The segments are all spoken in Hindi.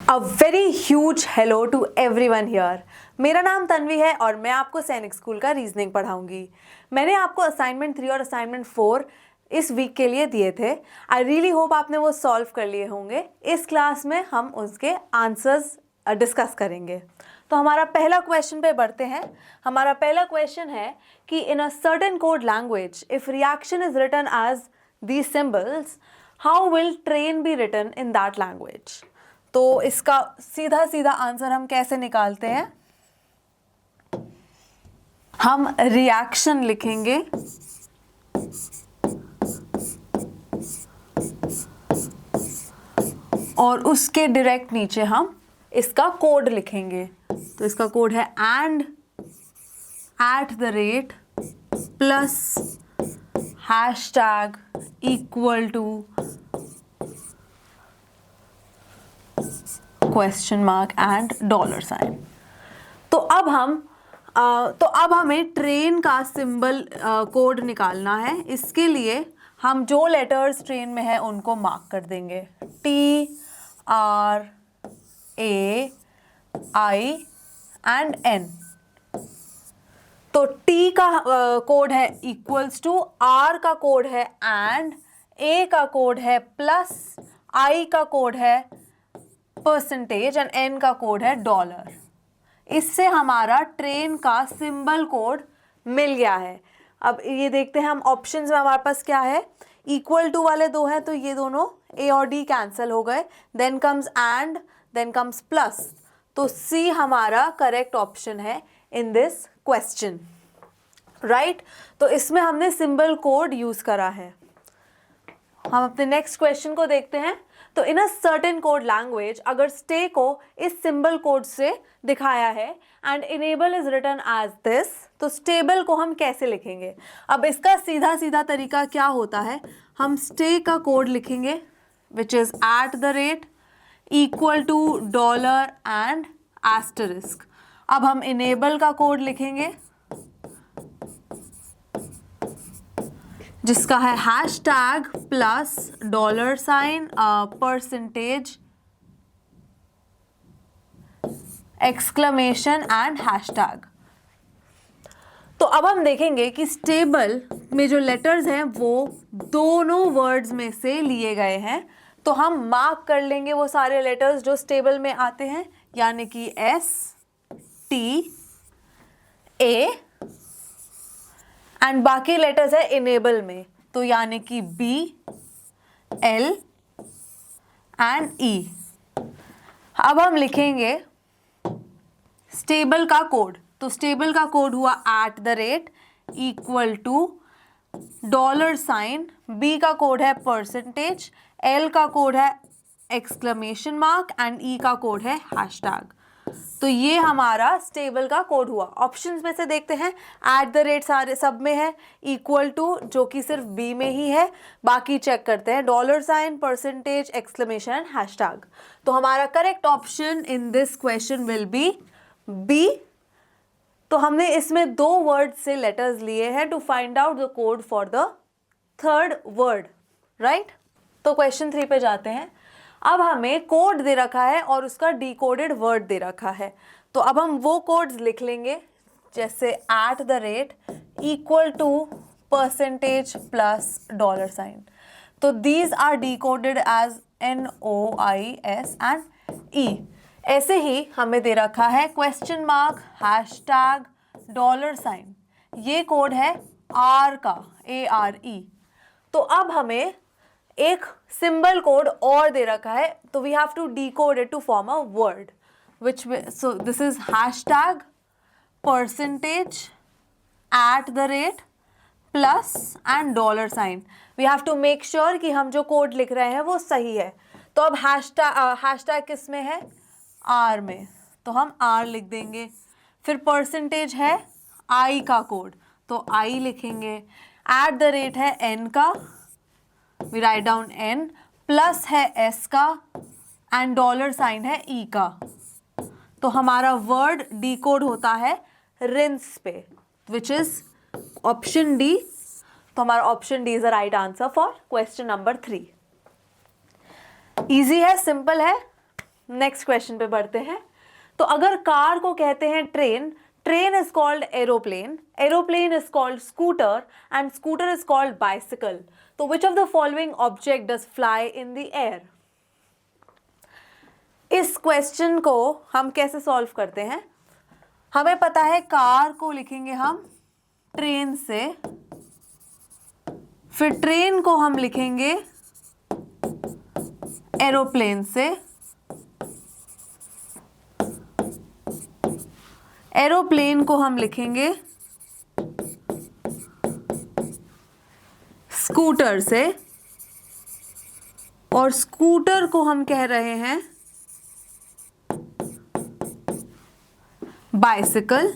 A very huge hello to everyone here. मेरा नाम तन्वी है और मैं आपको सैनिक स्कूल का रीजनिंग पढ़ाऊंगी। मैंने आपको असाइनमेंट 3 और असाइनमेंट 4 इस वीक के लिए दिए थे। आई रियली होप आपने वो सॉल्व कर लिए होंगे। इस क्लास में हम उसके आंसर्स डिस्कस करेंगे। तो हमारा पहला क्वेश्चन पे बढ़ते हैं। हमारा पहला क्वेश्चन है कि in a certain code language if reaction is written as these symbols how will train be written in that language. तो इसका सीधा सीधा आंसर हम कैसे निकालते हैं, हम रिएक्शन लिखेंगे और उसके डायरेक्ट नीचे हम इसका कोड लिखेंगे। तो इसका कोड है and at the rate plus hashtag equal to question mark and dollar sign. तो अब हमें ट्रेन का सिंबल कोड निकालना है। इसके लिए हम जो लेटर्स ट्रेन में है उनको मार्क कर देंगे, TRAI एंड N। तो T का कोड है इक्वल्स टू, R का कोड है एंड, A का कोड है प्लस, I का कोड है परसेंटेज एंड N का कोड है डॉलर। इससे हमारा ट्रेन का सिंबल कोड मिल गया है। अब ये देखते हैं हम ऑप्शंस में हमारे पास क्या है। इक्वल टू वाले दो हैं तो ये दोनों A और D कैंसिल हो गए। Then comes and, then comes plus. तो C हमारा करेक्ट ऑप्शन है इन दिस क्वेश्चन, राइट। तो इसमें हमने सिंबल कोड यूज करा है। हम अपने नेक्स्ट क्वेश्चन को देखते हैं। तो in a certain code language अगर स्टे को इस सिंबल कोड से दिखाया है and enable is written as this, तो स्टेबल को हम कैसे लिखेंगे। अब इसका सीधा सीधा तरीका क्या होता है, हम स्टे का कोड लिखेंगे which is at the rate equal to dollar and asterisk. अब हम इनेबल का कोड लिखेंगे जिसका है hashtag plus dollar sign percentage exclamation and hashtag. तो अब हम देखेंगे कि स्टेबल में जो लेटर्स हैं वो दोनों वर्ड्स में से लिए गए हैं। तो हम मार्क कर लेंगे वो सारे लेटर्स जो स्टेबल में आते हैं, यानी कि S T A एंड बाकी लेटर्स है इनेबल में, तो यानी कि B L एंड E। अब हम लिखेंगे स्टेबल का कोड। तो स्टेबल का कोड हुआ at the rate equal to dollar sign, B का कोड है परसेंटेज, L का कोड है एक्सक्लेमेशन मार्क एंड E का कोड है हैशटैग। तो ये हमारा स्टेबल का कोड हुआ। ऑप्शंस में से देखते हैं, एट द रेट सारे सब में है, इक्वल टू जो कि सिर्फ B में ही है, बाकी चेक करते हैं, dollar sign, percentage, exclamation and hashtag. तो हमारा correct option in this question will be B। तो हमने इसमें दो वर्ड से लेटर्स लिए हैं to find out the code for the third word, right. तो क्वेश्चन 3 पे जाते हैं। अब हमें कोड दे रखा है और उसका डिकोडेड वर्ड दे रखा है। तो अब हम वो कोड्स लिख लेंगे, जैसे at the rate equal to percentage plus dollar sign. तो these are decoded as NOIS and E। ऐसे ही हमें दे रखा है question mark, hashtag, dollar sign. ये कोड है R का, ARE। तो अब हमें एक सिंबल कोड और दे रखा है, तो we have to decode it to form a word which, so this is hashtag percentage at the rate plus and dollar sign. We have to make sure कि हम जो कोड लिख रहे हैं वो सही है। तो अब हैशटैग किस में है, R में, तो हम R लिख देंगे। फिर परसेंटेज है I का कोड, तो I लिखेंगे। एट द रेट है N का, we write down N, plus है S का एंड डॉलर साइन है E का। तो हमारा वर्ड डिकोड होता है रिंस पे, विच इज ऑप्शन D। तो हमारा option D is the right answer for question number 3। Easy है, सिंपल है। नेक्स्ट क्वेश्चन पे बढ़ते हैं। तो अगर कार को कहते हैं train, train is called aeroplane, aeroplane is called scooter and scooter is called bicycle. तो which of the following object does fly in the air? इस क्वेश्चन को हम कैसे सॉल्व करते हैं? हमें पता है कार को लिखेंगे हम ट्रेन से, फिर ट्रेन को हम लिखेंगे एरोप्लेन से, एरोप्लेन को हम लिखेंगे स्कूटर से, और स्कूटर को हम कह रहे हैं बाइसिकल।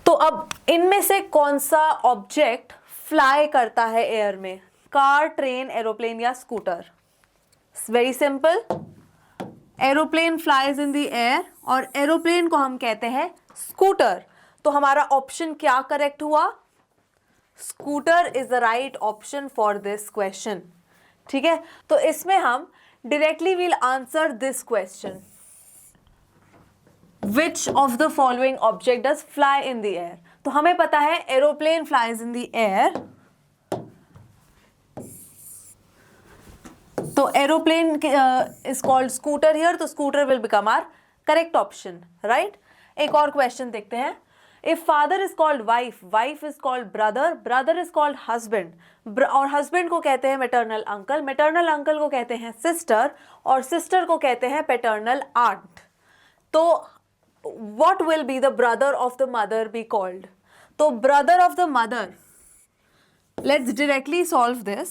तो अब इनमें से कौन सा ऑब्जेक्ट फ्लाई करता है एयर में? कार, ट्रेन, एरोप्लेन या scooter? Very simple, aeroplane flies in the air और एरोप्लेन को हम कहते हैं स्कूटर। तो हमारा ऑप्शन क्या करेक्ट हुआ? Scooter is the right option for this question. ठीक है, तो इसमें हम directly we'll answer this question. Which of the following object does fly in the air? तो हमें पता है aeroplane flies in the air. तो aeroplane is called scooter here, तो scooter will become our correct option, right? एक और question देखते हैं। If father is called wife, wife is called brother, brother is called husband, और husband को कहते हैं maternal uncle, maternal uncle को कहते हैं sister, और sister को कहते हैं paternal aunt. तो what will be the brother of the mother be called? तो brother of the mother, let's directly solve this.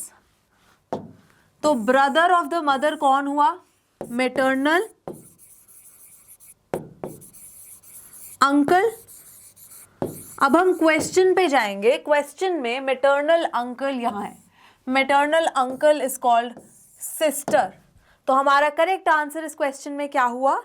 तो brother of the mother कौन हुआ? maternal uncle. अब हम क्वेश्चन पे जाएंगे। क्वेश्चन में मैटरनल अंकल यहाँ है, maternal uncle is called sister. तो हमारा करेक्ट आंसर इस क्वेश्चन में क्या हुआ?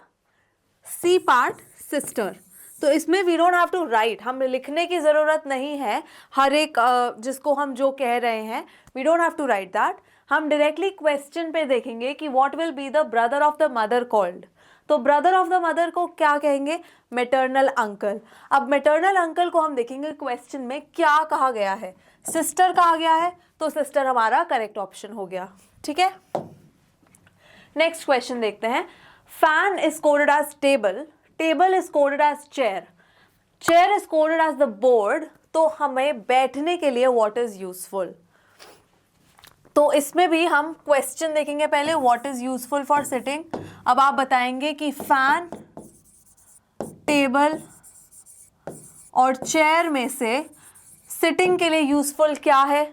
C part, sister. तो इसमें we don't have to write, हम लिखने की ज़रूरत नहीं है हर एक जिसको हम जो कह रहे हैं, we don't have to write that. हम डायरेक्टली क्वेश्चन पे देखेंगे कि what will be the brother of the mother called. तो ब्रदर ऑफ द मदर को क्या कहेंगे? Maternal uncle. अब मैटरनल अंकल को हम देखेंगे क्वेश्चन में क्या कहा गया है, सिस्टर कहा गया है, तो सिस्टर हमारा करेक्ट ऑप्शन हो गया। ठीक है, नेक्स्ट क्वेश्चन देखते हैं। Fan is coded as table, table is coded as chair, chair is coded as the board. तो हमें बैठने के लिए व्हाट इज यूजफुल? तो इसमें भी हम क्वेश्चन देखेंगे पहले, what is useful for sitting. अब आप बताएंगे कि फैन, टेबल और चेयर में से सिटिंग के लिए यूजफुल क्या है?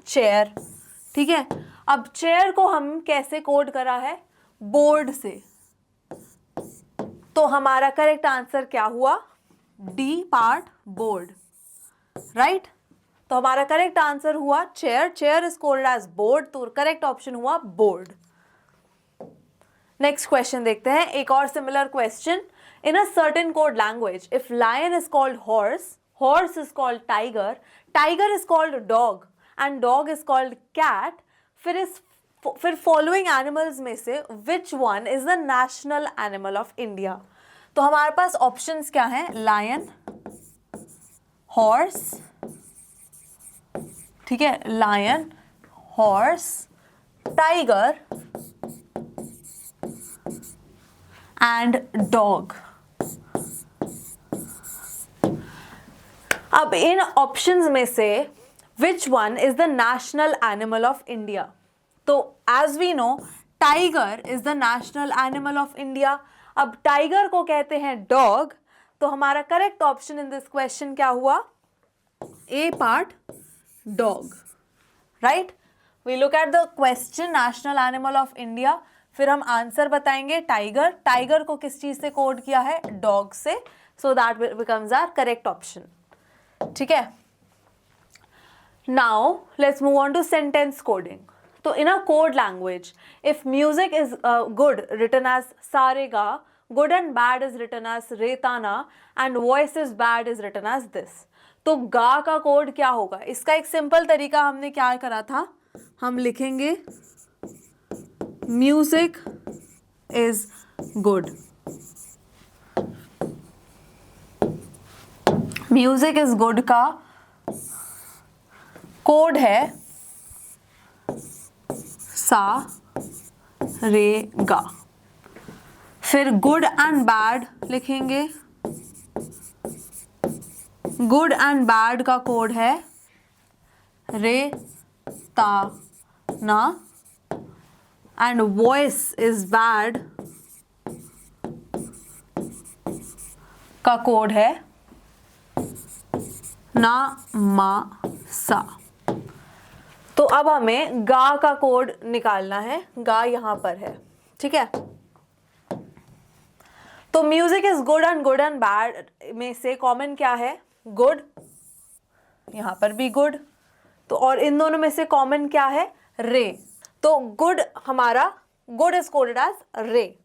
चेयर। ठीक है, अब चेयर को हम कैसे कोड करा है? बोर्ड से। तो हमारा करेक्ट आंसर क्या हुआ? D part, board, right. तो हमारा करेक्ट आंसर हुआ chair, chair is coded as board, तो करेक्ट ऑप्शन हुआ बोर्ड। नेक्स्ट क्वेश्चन देखते हैं, एक और similar question. In a certain code language, if lion is called horse, horse is called tiger, tiger is called dog and dog is called cat, फिर फॉलोइंग एनिमल्स में से which one is the national animal of India? तो हमारे पास ऑप्शंस क्या हैं? लायन, हॉर्स, ठीक है, lion, horse, tiger and dog. अब इन ऑप्शंस में से which one is the national animal of India? तो as we know tiger is the national animal of India. अब टाइगर को कहते हैं डॉग, तो हमारा correct option in this question क्या हुआ? A part, dog, right. We look at the question national animal of India, फिर हम आंसर बताएंगे टाइगर। टाइगर को किस चीज से कोड किया है? डॉग से, so that becomes our correct option. ठीक है, now let's move on to sentence coding. तो in a code language, if music is good written as सारेगा, good and bad is written as रेताना and voice is bad is written as this. तो गा का कोड क्या होगा? इसका एक सिंपल तरीका हमने क्या करा था, हम लिखेंगे music is good. Music is good का कोड है सा रे गा। फिर गुड एंड बैड लिखेंगे। गुड एंड बैड का कोड है रे ता ना। एंड वॉइस इज बैड का कोड है ना मा सा। तो अब हमें गा का कोड निकालना है। गा यहां पर है, ठीक है। तो music is good and bad में से कॉमन क्या है? गुड, यहां पर भी गुड। तो और इन दोनों में से कॉमन क्या है? रे। तो गुड हमारा, good is coded as ray.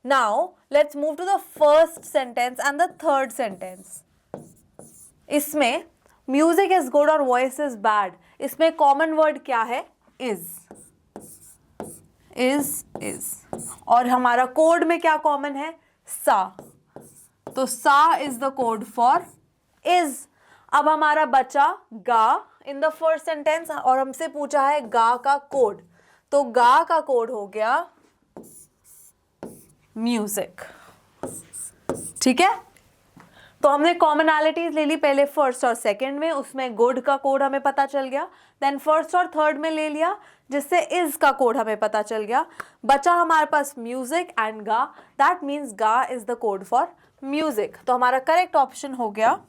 Now let's move to the first sentence and the third sentence. इसमें म्यूजिक इज गुड और वॉइस इज बैड, इसमें कॉमन वर्ड क्या है? इज। और हमारा कोड में क्या कॉमन है? सा। तो सा is the code for is. अब हमारा बचा गा इन द फर्स्ट सेंटेंस और हमसे पूछा है गा का कोड। तो गा का कोड हो गया म्यूजिक, ठीक है। तो हमने कॉमनैलिटीज ले ली पहले फर्स्ट और सेकंड में, उसमें गुड का कोड हमें पता चल गया। देन फर्स्ट और थर्ड में ले लिया जिससे इज का कोड हमें पता चल गया। बचा हमारे पास म्यूजिक एंड गा, दैट मीन्स गा is the code for music. तो हमारा करेक्ट ऑप्शन हो गया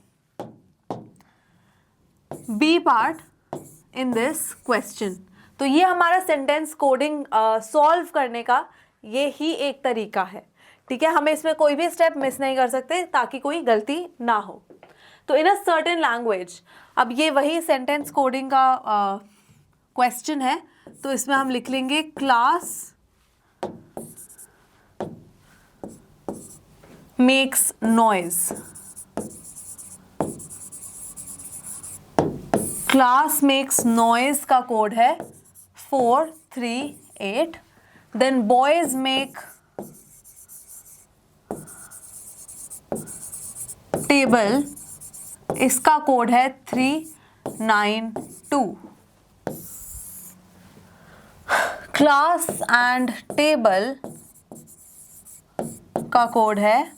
B part in this question. तो ये हमारा सेंटेंस कोडिंग सॉल्व करने का ये ही एक तरीका है, ठीक है। हमें इसमें कोई भी स्टेप मिस नहीं कर सकते ताकि कोई गलती ना हो। तो इन अ सर्टेन लैंग्वेज, अब ये वही सेंटेंस कोडिंग का क्वेश्चन है। तो इसमें हम लिख लेंगे class makes noise. Class makes noise का कोड है 438। देन बॉयज मेक टेबल, इसका कोड है 392। क्लास एंड टेबल का कोड है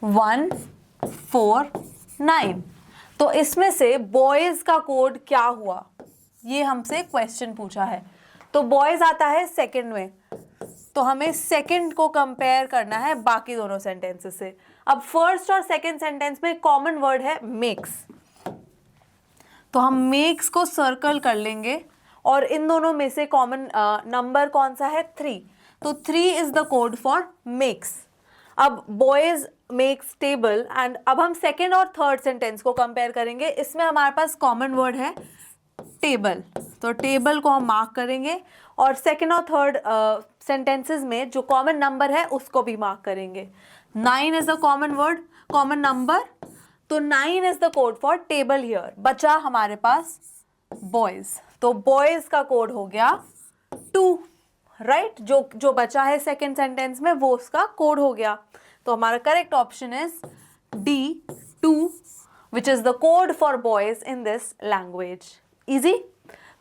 149। तो इसमें से बॉयज का कोड क्या हुआ, ये हमसे क्वेश्चन पूछा है। तो बॉयज आता है सेकंड में, तो हमें सेकंड को कंपेयर करना है बाकी दोनों सेंटेंसेस से। अब फर्स्ट और सेकंड सेंटेंस में कॉमन वर्ड है मेक्स, तो हम मेक्स को सर्कल कर लेंगे और इन दोनों में से कॉमन नंबर कौन सा है? 3। तो 3 is the code for makes. अब बॉयज मेक्स टेबल एंड अब हम सेकंड और थर्ड सेंटेंस को कंपेयर करेंगे। इसमें हमारे पास कॉमन वर्ड है टेबल, तो टेबल को हम मार्क करेंगे और सेकंड और थर्ड सेंटेंसेस में जो कॉमन नंबर है उसको भी मार्क करेंगे। 9 is the common word, common number, तो 9 is the code for table here. बचा हमारे पास बॉयज, तो बॉयज का कोड हो गया 2, राइट। जो बचा है सेकंड सेंटेंस में वो उसका कोड हो गया। तो हमारा correct option is D 2, which is the code for boys in this language. Easy.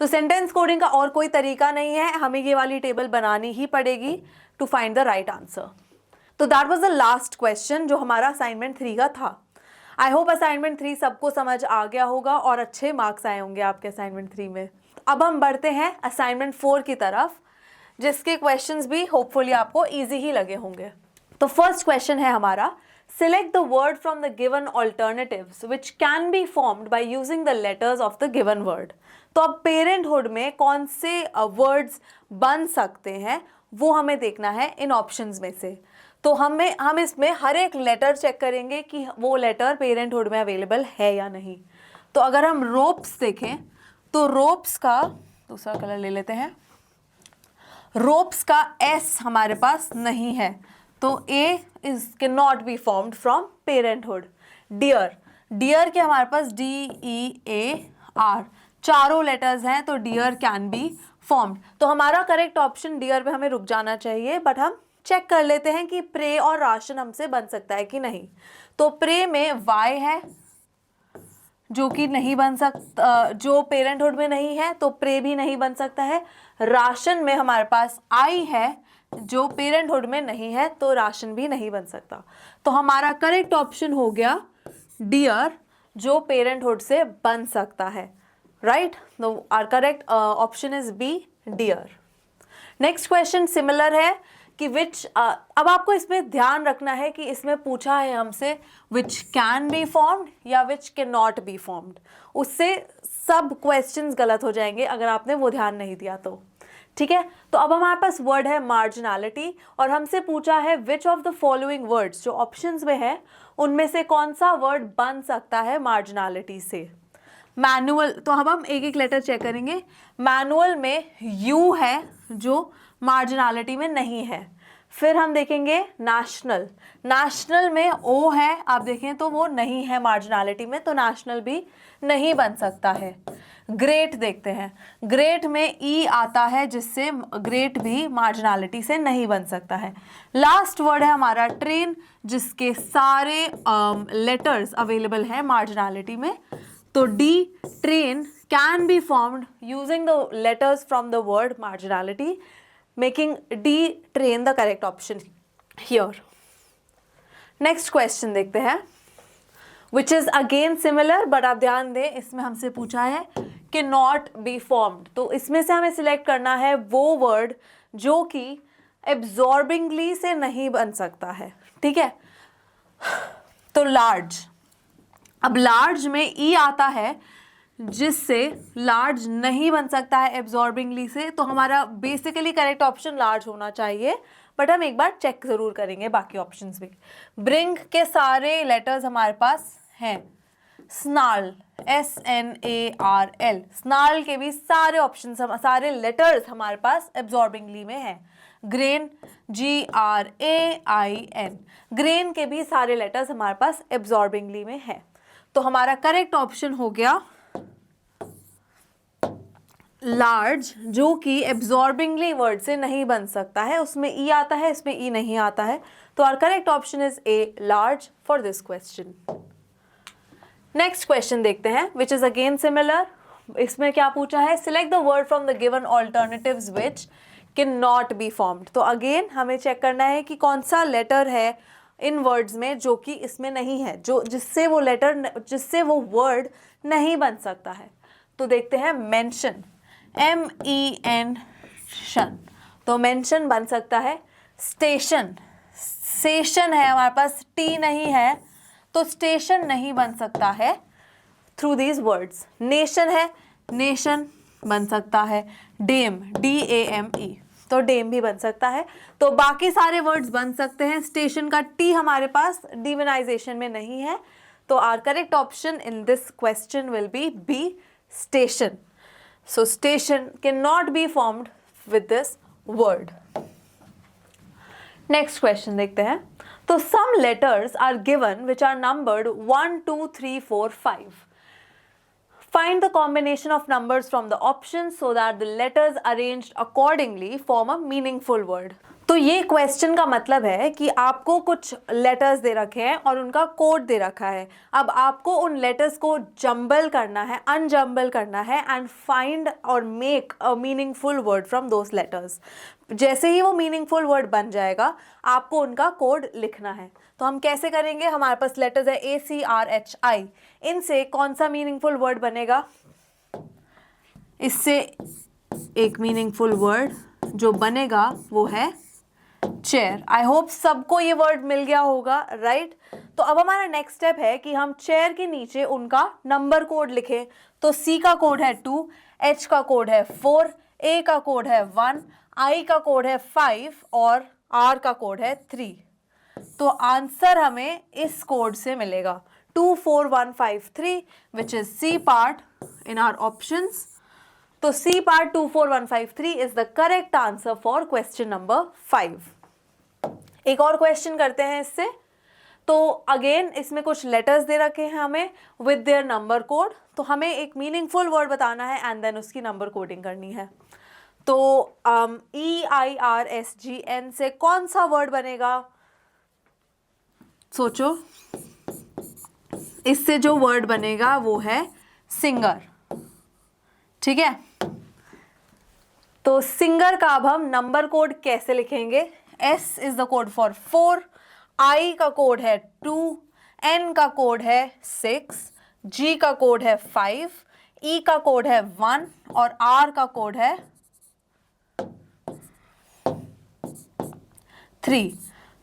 तो सेंटेंस कोडिंग का और कोई तरीका नहीं है, हमें ये वाली टेबल बनानी ही पड़ेगी to find the right answer. तो that was the last question जो हमारा असाइनमेंट 3 का था। आई होप असाइनमेंट 3 सबको समझ आ गया होगा और अच्छे मार्क्स आए होंगे आपके असाइनमेंट 3 में। अब हम बढ़ते हैं असाइनमेंट 4 की तरफ, जिसके क्वेश्चंस भी होपफुली आपको इजी ही लगे होंगे। तो फर्स्ट क्वेश्चन है हमारा, select the word from the given alternatives which can be formed by using the letters of the given word। तो अब पेरेंटहुड में कौन से वर्ड्स बन सकते हैं वो हमें देखना है इन ऑप्शंस में से। तो हम इसमें हर एक लेटर चेक करेंगे कि वो लेटर पेरेंटहुड में अवेलेबल है या नहीं। तो अगर हम रोप्स देखें तो रोप्स का दूसरा कलर ले लेते हैं। रोप्स का एस हमारे पास नहीं है, तो A is can not be formed from parenthood. Dear, dear के हमारे पास DEAR चारों लेटर्स हैं, तो डियर कैन बी फॉर्म्ड। तो हमारा करेक्ट ऑप्शन डियर पे हमें रुक जाना चाहिए, बट हम चेक कर लेते हैं कि प्रे और राशन हमसे बन सकता है कि नहीं। तो प्रे में वाई है जो कि नहीं बन सकता, जो पेरेंटहुड में नहीं है, तो प्रे भी नहीं बन सकता है। राशन में हमारे पास आई है जो पेरेंटहुड में नहीं है, तो राशन भी नहीं बन सकता। तो हमारा करेक्ट ऑप्शन हो गया डियर, जो पेरेंटहुड से बन सकता है, राइट। तो our correct option is B, dear. Next question similar है कि विच, अब आपको इसमें ध्यान रखना है कि इसमें पूछा है हमसे विच कैन बी फॉर्म्ड या which can not be formed. उससे सब क्वेश्चंस गलत हो जाएंगे अगर आपने वो ध्यान नहीं दिया तो, ठीक है। तो अब हमारे पास वर्ड है मार्जिनैलिटी, और हमसे पूछा है विच ऑफ द फॉलोइंग वर्ड्स, जो ऑप्शंस में है उनमें से कौन सा वर्ड बन सकता है मार्जिनैलिटी से। मैनुअल, तो अब हम एक एक लेटर चेक करेंगे। मैनुअल में यू है जो मार्जिनैलिटी में नहीं है। फिर हम देखेंगे नेशनल, नेशनल में ओ है, आप देखें तो वो नहीं है मार्जिनैलिटी में, तो नेशनल भी नहीं बन सकता है। ग्रेट देखते हैं, ग्रेट में ई आता है जिससे ग्रेट भी मार्जिनैलिटी से नहीं बन सकता है। लास्ट वर्ड है हमारा ट्रेन, जिसके सारे लेटर्स अवेलेबल हैं मार्जिनैलिटी में, तो D, train can be formed using the letters from the word marginality, making D, train the correct option here. Next question देखते हैं which is again similar, but आप ध्यान दें इसमें हमसे पूछा है कि नॉट बी फॉर्म्ड। तो इसमें से हमें सिलेक्ट करना है वो वर्ड जो कि एब्जॉर्बिंगली से नहीं बन सकता है, ठीक है। तो लार्ज, अब लार्ज में ई आता है जिससे लार्ज नहीं बन सकता है एब्जॉर्बिंगली से, तो हमारा बेसिकली करेक्ट ऑप्शन लार्ज होना चाहिए, बट हम एक बार चेक जरूर करेंगे बाकी ऑप्शंस भी। ब्रिंग के सारे लेटर्स हमारे पास हैं। स्नार्ल, SNARL, स्नार्ल के भी सारे ऑप्शंस, सारे लेटर्स हमारे पास एब्जॉर्बिंगली में हैं। ग्रेन, GRAIN, ग्रेन के भी सारे लेटर्स हमारे पास एब्जॉर्बिंगली में हैं। तो हमारा करेक्ट ऑप्शन हो गया लार्ज, जो कि एब्जॉर्बिंगली वर्ड से नहीं बन सकता है, उसमें ई आता है, इसमें ई नहीं आता है। तो our correct option is A, large, for this question. Next question देखते हैं विच इज अगेन सिमिलर। इसमें क्या पूछा है, select the word from the given alternatives which can not be formed. तो अगेन हमें चेक करना है कि कौन सा लेटर है इन वर्ड्स में जो कि इसमें नहीं है, जो जिससे वो लेटर, जिससे वो वर्ड नहीं बन सकता है। तो देखते हैं मेंशन, MEN, शन, तो मेंशन बन सकता है। स्टेशन, सेशन है हमारे पास, टी नहीं है, तो स्टेशन नहीं बन सकता है थ्रू दीज वर्ड्स। नेशन है, नेशन बन सकता है। डेम, DAME, तो डेम भी बन सकता है। तो बाकी सारे वर्ड्स बन सकते हैं, स्टेशन का टी हमारे पास डिविनाइजेशन में नहीं है। तो our correct option in this question will be B, station. So station cannot be formed with this word. Next question देखते हैं। तो some letters are given which are numbered 1, 2, 3, 4, 5. Find the combination of numbers from the options so that the letters arranged accordingly form a meaningful word. तो ये क्वेश्चन का मतलब है कि आपको कुछ लेटर्स दे रखे हैं और उनका कोड दे रखा है। अब आपको उन लेटर्स को जंबल करना है, अनजंबल करना है, एंड फाइंड और make a meaningful word from those letters. जैसे ही वो मीनिंगफुल वर्ड बन जाएगा आपको उनका कोड लिखना है। तो हम कैसे करेंगे, हमारे पास लेटर्स है ACRHI, इनसे कौन सा मीनिंगफुल वर्ड बनेगा, इससे एक मीनिंगफुल वर्ड जो बनेगा वो है चेयर। आई होप सबको ये वर्ड मिल गया होगा, राइट। तो अब हमारा नेक्स्ट स्टेप है कि हम चेयर के नीचे उनका नंबर कोड लिखें। तो C का कोड है 2, H का कोड है 4, A का कोड है 1, I का कोड है 5 और R का कोड है 3। तो आंसर हमें इस कोड से मिलेगा 24153, which is C part in our options. तो C part 24153 is the correct answer for question number 5। एक और क्वेश्चन करते हैं इससे। तो अगेन इसमें कुछ लेटर्स दे रखे हैं हमें विद देयर नंबर कोड। तो हमें एक मीनिंगफुल वर्ड बताना है एंड देन उसकी नंबर कोडिंग करनी है। तो EIRSGN से कौन सा वर्ड बनेगा? सोचो, इससे जो वर्ड बनेगा वो है सिंगर। ठीक है, तो सिंगर का अब हम नंबर कोड कैसे लिखेंगे? S is the code for 4, I का कोड है 2, N का कोड है 6, G का कोड है 5, E का कोड है 1 और R का कोड है 3।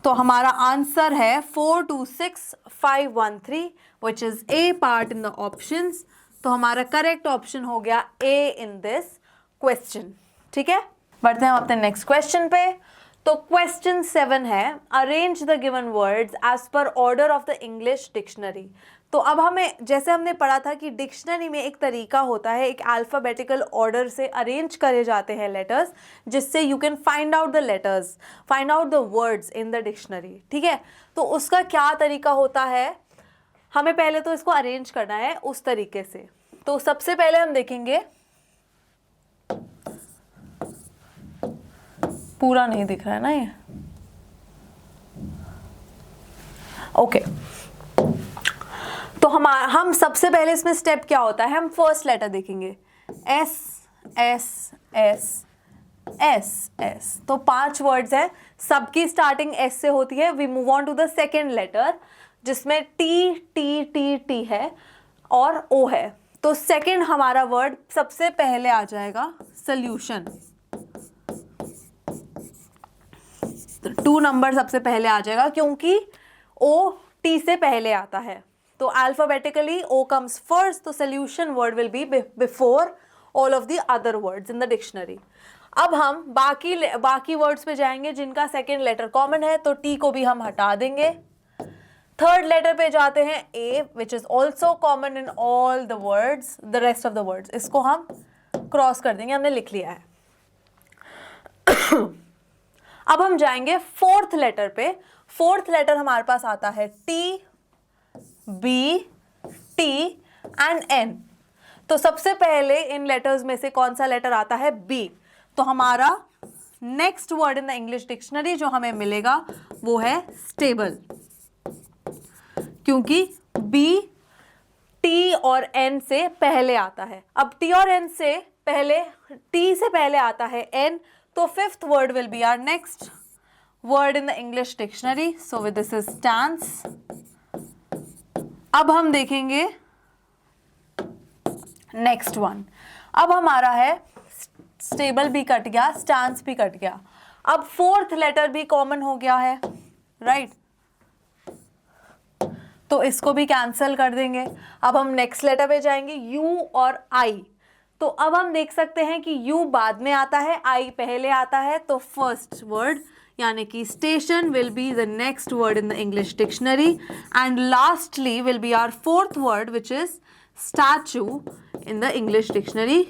तो हमारा आंसर है 426513 which is A part in the options. तो हमारा करेक्ट ऑप्शन हो गया A इन दिस क्वेश्चन। ठीक है, बढ़ते हैं हम अपने नेक्स्ट क्वेश्चन पे। तो क्वेश्चन 7 है, arrange the given words as per order of the English dictionary. तो अब हमें, जैसे हमने पढ़ा था कि डिक्शनरी में एक तरीका होता है, एक अल्फाबेटिकल ऑर्डर से अरेंज करे जाते हैं लेटर्स, जिससे you can find out the letters, find out the words in the dictionary. ठीक है, तो उसका क्या तरीका होता है? हमें पहले तो इसको अरेंज करना है उस तरीके से। तो सबसे पहले हम देखेंगे, पूरा नहीं दिख रहा है ना ये, ओके। तो हम सबसे पहले इसमें स्टेप क्या होता है, हम फर्स्ट लेटर देखेंगे, S S S S S। तो 5 वर्ड्स हैं, सबकी स्टार्टिंग S से होती है। We move on to the second letter जिसमें T T T T है और O है। तो सेकेंड हमारा वर्ड सबसे पहले आ जाएगा सोल्यूशन। तो 2 नंबर सबसे पहले आ जाएगा क्योंकि O T से पहले आता है। तो अल्फाबेटिकली O comes first, तो solution word will be before all of the other words in the dictionary। अब हम बाकी वर्ड्स पे जाएंगे जिनका सेकेंड लेटर कॉमन है, तो T को भी हम हटा देंगे। थर्ड लेटर पे जाते हैं A, which is also common in all the words, the rest of the words। इसको हम क्रॉस कर देंगे, हमने लिख लिया है। अब हम जाएंगे फोर्थ लेटर पे। फोर्थ लेटर हमारे पास आता है T, B, T and N। तो सबसे पहले इन लेटर्स में से कौन सा लेटर आता है? B। तो हमारा next word in the English dictionary जो हमें मिलेगा वो है स्टेबल, क्योंकि B T और N से पहले आता है। अब T और N से पहले, T से पहले आता है N, तो fifth word will be our next word in the English dictionary. So with this is stance. अब हम देखेंगे नेक्स्ट वन। अब हमारा है स्टेबल भी कट गया, स्टैंस भी कट गया। अब फोर्थ लेटर भी कॉमन हो गया है, राइट? तो इसको भी कैंसिल कर देंगे। अब हम नेक्स्ट लेटर पे जाएंगे, U और I। तो अब हम देख सकते हैं कि U बाद में आता है, I पहले आता है। तो फर्स्ट वर्ड यानी कि station will be the next word in the English dictionary and lastly will be our fourth word which is statue in the English dictionary,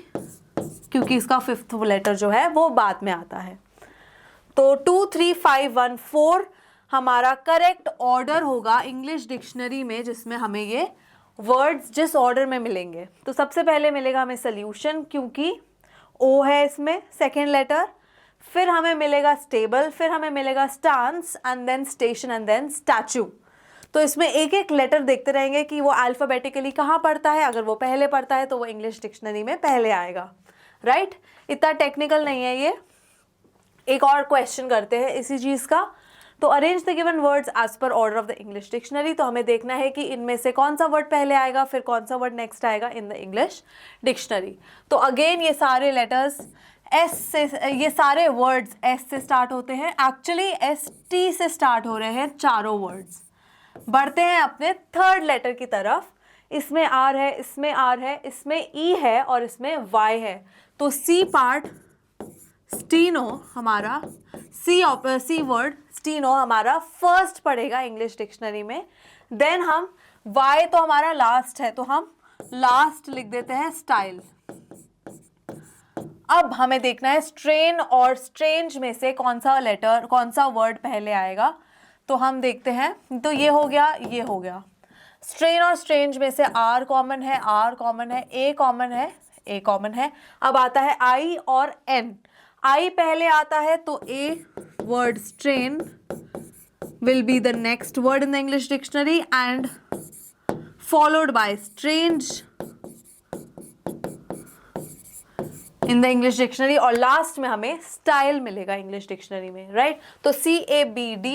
क्योंकि इसका फिफ्थ लेटर जो है वो बाद में आता है। तो 2 3 5 1 4 हमारा करेक्ट ऑर्डर होगा इंग्लिश डिक्शनरी में, जिसमें हमें ये वर्ड्स जिस ऑर्डर में मिलेंगे। तो सबसे पहले मिलेगा हमें सोल्यूशन, क्योंकि O है इसमें सेकेंड लेटर। फिर हमें मिलेगा स्टेबल, फिर हमें मिलेगा stance and then station and then statue. तो इसमें एक एक लेटर देखते रहेंगे कि वो अल्फाबेटिकली कहाँ पढ़ता है। अगर वो पहले पढ़ता है तो वो इंग्लिश डिक्शनरी में पहले आएगा, राइट? इतना टेक्निकल नहीं है ये। एक और क्वेश्चन करते हैं इसी चीज़ का। तो arrange the given words as per order of the English dictionary. तो हमें देखना है कि इनमें से कौन सा वर्ड पहले आएगा, फिर कौन सा वर्ड नेक्स्ट आएगा इन द इंग्लिश डिक्शनरी। तो अगेन ये सारे लेटर्स S से, ये सारे वर्ड्स S से स्टार्ट होते हैं। एक्चुअली ST से स्टार्ट हो रहे हैं चारों वर्ड्स। बढ़ते हैं अपने थर्ड लेटर की तरफ। इसमें R है, इसमें R है, इसमें E है और इसमें Y है। तो C पार्ट स्टीनो हमारा, C वर्ड स्टीनो हमारा फर्स्ट पड़ेगा इंग्लिश डिक्शनरी में। देन हम Y तो हमारा लास्ट है, तो हम लास्ट लिख देते हैं स्टाइल। अब हमें देखना है स्ट्रेन और स्ट्रेंज में से कौन सा लेटर, कौन सा वर्ड पहले आएगा। तो हम देखते हैं, तो ये हो गया, ये हो गया। स्ट्रेन और स्ट्रेंज में से R कॉमन है, R कॉमन है, A कॉमन है, A कॉमन है। अब आता है I और N। आई पहले आता है तो a word strain will be the next word in the English dictionary and followed by strange in the English dictionary और लास्ट में हमें स्टाइल मिलेगा इंग्लिश डिक्शनरी में, राइट। तो CABD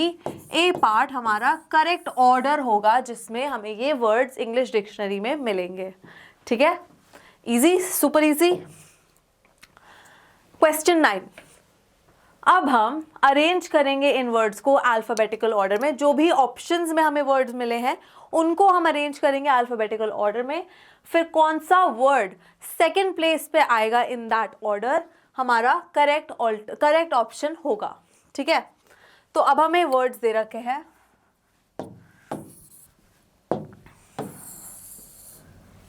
ए पार्ट हमारा करेक्ट ऑर्डर होगा जिसमें हमें ये वर्ड्स इंग्लिश डिक्शनरी में मिलेंगे, ठीक है। Easy, super easy. क्वेश्चन 9, अब हम अरेंज करेंगे इन वर्ड्स को अल्फाबेटिकल ऑर्डर में। जो भी ऑप्शंस में हमें वर्ड्स मिले हैं उनको हम अरेंज करेंगे अल्फाबेटिकल ऑर्डर में। फिर कौन सा वर्ड सेकंड प्लेस पे आएगा इन दैट ऑर्डर हमारा करेक्ट ऑप्शन होगा, ठीक है। तो अब हमें वर्ड्स दे रखे हैं,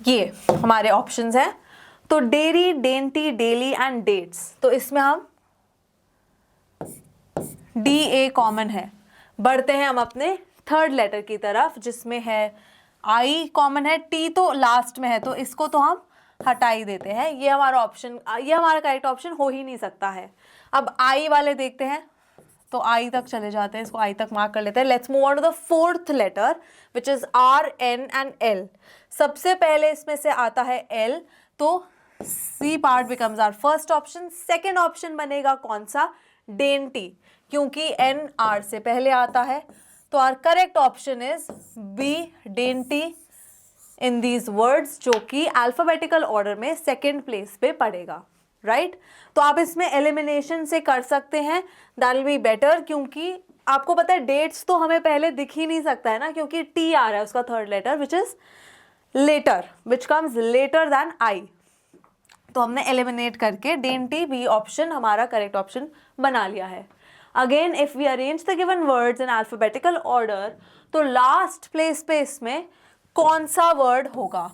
ये हमारे ऑप्शंस हैं। तो dairy, dainty, daily and dates. तो इसमें हम डी ए कॉमन है। बढ़ते हैं हम अपने थर्ड लेटर की तरफ जिसमें है आई कॉमन है, टी तो लास्ट में है तो इसको तो हम हटा ही देते हैं। ये हमारा ऑप्शन, ये हमारा करेक्ट ऑप्शन हो ही नहीं सकता है। अब आई वाले देखते हैं, तो आई तक चले जाते हैं, इसको आई तक मार्क कर लेते हैं। Let's move on to the fourth letter which is R, N and L. सबसे पहले इसमें से आता है एल, तो C part becomes our first option. Second option बनेगा कौन सा, डेंटी, क्योंकि एन आर से पहले आता है। तो our correct option is B, dainty in these words, जो कि अल्फाबेटिकल ऑर्डर में सेकेंड प्लेस पे पड़ेगा, राइट। तो आप इसमें एलिमिनेशन से कर सकते हैं, दैट विल बी बेटर, क्योंकि आपको पता है डेट्स तो हमें पहले दिख ही नहीं सकता है ना, क्योंकि टी आ रहा है उसका third letter which is later, which comes later than I. तो हमने एलिमिनेट करके डेंटी बी ऑप्शन हमारा करेक्ट ऑप्शन बना लिया है। Again if we arrange the given words in alphabetical order, तो लास्ट प्लेस पे इसमें कौन सा वर्ड होगा,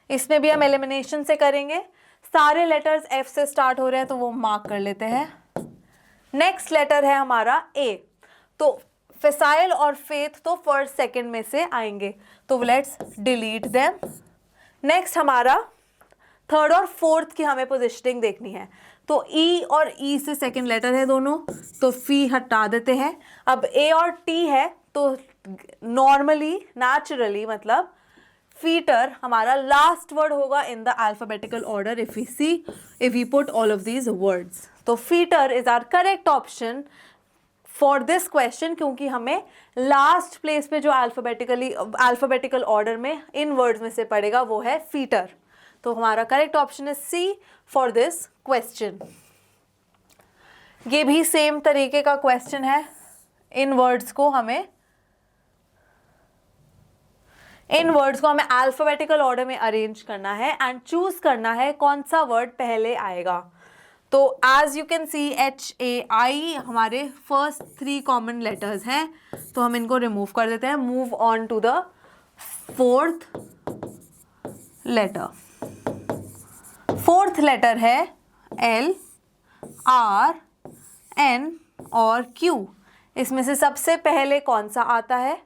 इसमें भी हम एलिमिनेशन से करेंगे। सारे लेटर्स एफ से स्टार्ट हो रहे हैं तो वो मार्क कर लेते हैं। नेक्स्ट लेटर है हमारा ए, तो फेसाइल और फेथ तो फर्स्ट सेकंड में से आएंगे, तो लेट्स डिलीट देम। नेक्स्ट हमारा थर्ड और फोर्थ की हमें पोजिशनिंग देखनी है। तो ई और ई से सेकंड लेटर है दोनों, तो फी हटा देते हैं। अब ए और टी है तो नॉर्मली, नेचुरली मतलब फीटर हमारा लास्ट वर्ड होगा in the alphabetical order if we put all of these words. तो fitter is our correct option for this question, क्योंकि हमें लास्ट प्लेस पे जो अल्फाबेटिकल ऑर्डर में इन वर्ड्स में से पड़ेगा वो है फीटर। तो हमारा करेक्ट ऑप्शन है सी फॉर दिस क्वेश्चन। ये भी सेम तरीके का क्वेश्चन है। इन वर्ड्स को हमें अल्फाबेटिकल ऑर्डर में अरेंज करना है एंड चूज करना है कौन सा वर्ड पहले आएगा। तो as you can see H A I हमारे फर्स्ट 3 कॉमन लेटर्स हैं, तो हम इनको रिमूव कर देते हैं। Move on to the fourth letter. Fourth letter है एल, आर, एन और क्यू। इसमें से सबसे पहले कौन सा आता है,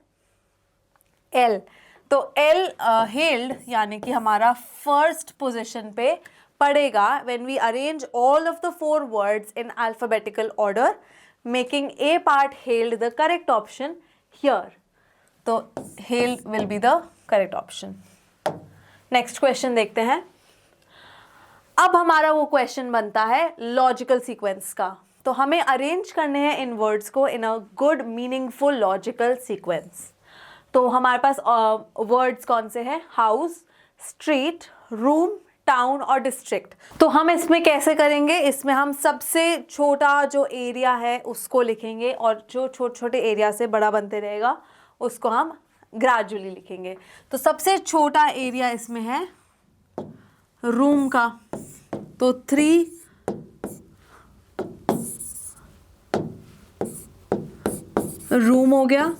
एल। तो एल हेल्ड यानी कि हमारा फर्स्ट पोजीशन पे पड़ेगा when we arrange all of the 4 words in alphabetical order, making A part held the correct option here. तो held will be the correct option. Next question देखते हैं। अब हमारा वो क्वेश्चन बनता है लॉजिकल सीक्वेंस का। तो हमें अरेंज करने हैं इन वर्ड्स को in a good meaningful logical sequence. तो हमारे पास वर्ड्स कौन से हैं, हाउस, स्ट्रीट, रूम, टाउन और डिस्ट्रिक्ट। तो हम इसमें कैसे करेंगे, इसमें हम सबसे छोटा जो एरिया है उसको लिखेंगे और जो छोटे छोटे एरिया से बड़ा बनते रहेगा उसको हम ग्रेजुअली लिखेंगे। तो सबसे छोटा एरिया इसमें है रूम का, तो 3 रूम हो गया।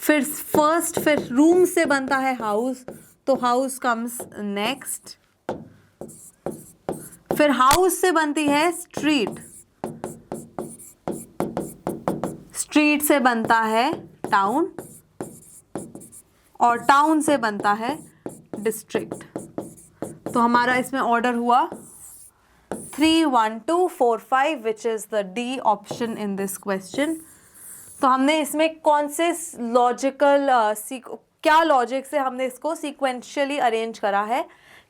फिर रूम से बनता है हाउस, तो हाउस कम्स नेक्स्ट। फिर हाउस से बनती है स्ट्रीट, स्ट्रीट से बनता है टाउन और टाउन से बनता है डिस्ट्रिक्ट। तो हमारा इसमें ऑर्डर हुआ 3 1 2 4 5 which is the D option in this question. तो हमने इसमें कौन से लॉजिकल क्या लॉजिक से हमने इसको सीक्वेंशियली अरेंज करा है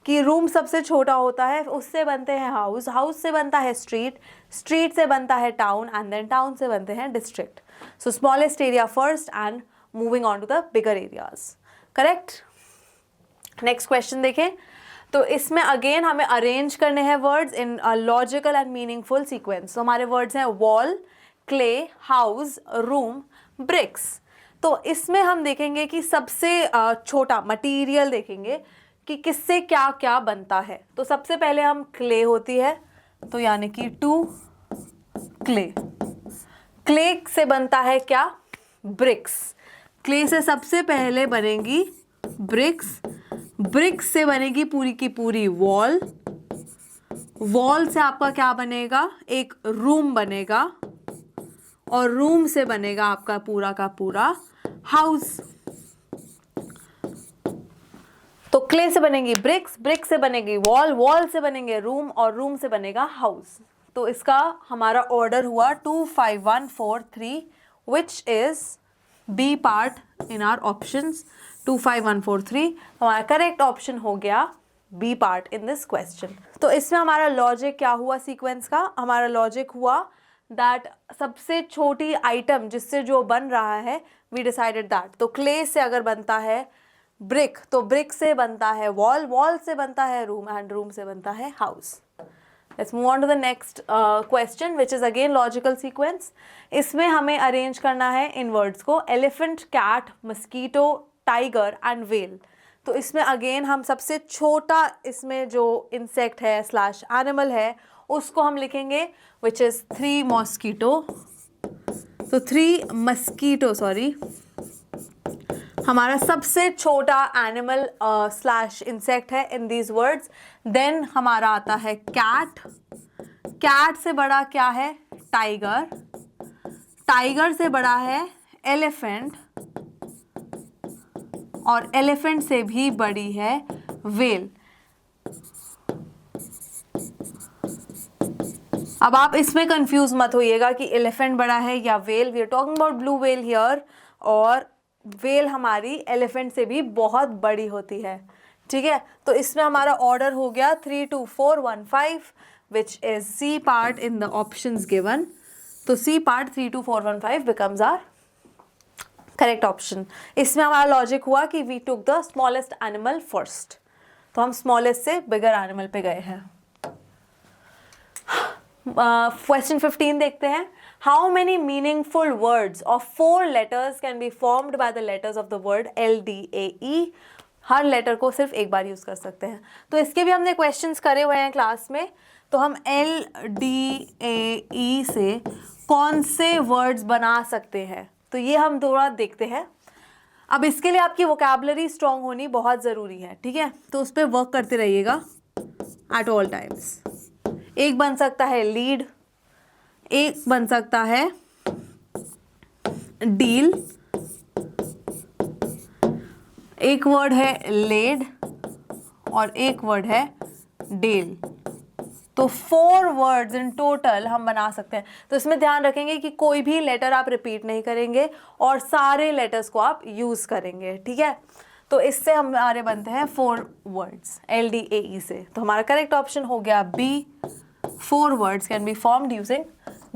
कि रूम सबसे छोटा होता है, उससे बनते हैं हाउस, हाउस से बनता है स्ट्रीट, स्ट्रीट से बनता है टाउन, एंड देन टाउन से बनते हैं district. So smallest area first and moving on to the bigger areas. Correct. Next question देखें। तो इसमें अगेन हमें अरेंज करने हैं words in logical and meaningful sequence. तो हमारे वर्ड्स हैं wall, clay, house, room, bricks. तो इसमें हम देखेंगे कि सबसे छोटा मटेरियल देखेंगे कि किससे क्या क्या बनता है। तो सबसे पहले हम क्ले होती है, तो यानी कि 2 क्ले। क्ले से बनता है क्या? ब्रिक्स। क्ले से सबसे पहले बनेगी ब्रिक्स, ब्रिक्स से बनेगी पूरी की पूरी वॉल, वॉल से आपका क्या बनेगा? एक रूम बनेगा, और रूम से बनेगा आपका पूरा का पूरा हाउस। तो क्ले से बनेगी ब्रिक्स, ब्रिक्स से बनेगी वॉल, वॉल से बनेंगे रूम, और रूम से बनेगा हाउस। तो इसका हमारा ऑर्डर हुआ 2 5 1 4 3 which is B part in our options. 2 5 1 4 3 हमारा करेक्ट ऑप्शन हो गया B part in this question. तो इसमें हमारा लॉजिक क्या हुआ सीक्वेंस का? हमारा लॉजिक हुआ दैट सबसे छोटी आइटम जिससे जो बन रहा है वी डिसाइडेड दैट। तो क्ले से अगर बनता है ब्रिक, तो ब्रिक से बनता है वॉल, वॉल से बनता है रूम, एंड रूम से बनता है house. Let's move on to the next question which is again logical sequence. इसमें हमें अरेंज करना है इन वर्ड्स को elephant, cat, mosquito, tiger and whale. तो इसमें अगेन हम सबसे छोटा इसमें जो इंसेक्ट है स्लैश एनिमल है उसको हम लिखेंगे विच इज 3 मॉस्कीटो। तो 3 मस्कीटो हमारा सबसे छोटा एनिमल स्लैश इंसेक्ट है इन दीज वर्ड्स। देन हमारा आता है कैट, कैट से बड़ा क्या है? टाइगर, टाइगर से बड़ा है एलिफेंट, और एलिफेंट से भी बड़ी है वेल। अब आप इसमें कंफ्यूज मत होइएगा कि एलिफेंट बड़ा है या whale. We are talking about blue whale here, और वेल हमारी एलिफेंट से भी बहुत बड़ी होती है। ठीक है, तो इसमें हमारा ऑर्डर हो गया 3 2 4 1 5 which is C part in the options given. तो C part 3 2 4 1 5 becomes our correct option. इसमें हमारा लॉजिक हुआ कि we took the smallest animal first, तो हम स्मॉलेस्ट से बिगर एनिमल पे गए हैं। क्वेश्चन 15 देखते हैं। How many meaningful words of 4 letters can be formed by the letters of the word LDAE? हर लेटर को सिर्फ एक बार यूज कर सकते हैं। तो इसके भी हमने क्वेश्चंस करे हुए हैं क्लास में। तो हम LDAE से कौन से वर्ड्स बना सकते हैं, तो ये हम थोड़ा देखते हैं। अब इसके लिए आपकी वोकैबुलरी स्ट्रॉन्ग होनी बहुत ज़रूरी है, ठीक है, तो उस पर वर्क करते रहिएगा एट ऑल टाइम्स। एक बन सकता है लीड, एक बन सकता है डील, एक वर्ड है लेड, और एक वर्ड है डेल। तो 4 वर्ड्स इन टोटल हम बना सकते हैं। तो इसमें ध्यान रखेंगे कि कोई भी लेटर आप रिपीट नहीं करेंगे और सारे लेटर्स को आप यूज करेंगे, ठीक है। तो इससे हमारे बनते हैं 4 वर्ड्स LDAE से। तो हमारा करेक्ट ऑप्शन हो गया B, 4 words can be formed using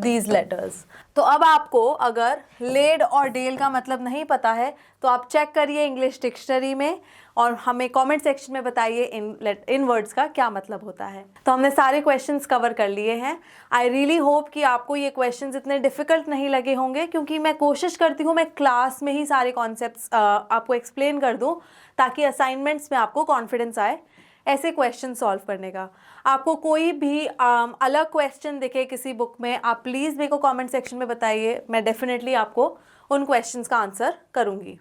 these letters. तो अब आपको अगर लेड और डेल का मतलब नहीं पता है तो आप चेक करिए इंग्लिश डिक्शनरी में और हमें कमेंट सेक्शन में बताइए इन वर्ड्स का क्या मतलब होता है। तो हमने सारे क्वेश्चंस कवर कर लिए हैं। आई रियली होप कि आपको ये क्वेश्चंस इतने डिफ़िकल्ट नहीं लगे होंगे, क्योंकि मैं कोशिश करती हूँ मैं क्लास में ही सारे कॉन्सेप्ट्स आपको एक्सप्लेन कर दूँ ताकि असाइनमेंट्स में आपको कॉन्फिडेंस आए ऐसे क्वेश्चन सॉल्व करने का। आपको कोई भी अलग क्वेश्चन दिखे किसी बुक में, आप प्लीज़ मेरे को कमेंट सेक्शन में बताइए, मैं डेफिनेटली आपको उन क्वेश्चंस का आंसर करूँगी।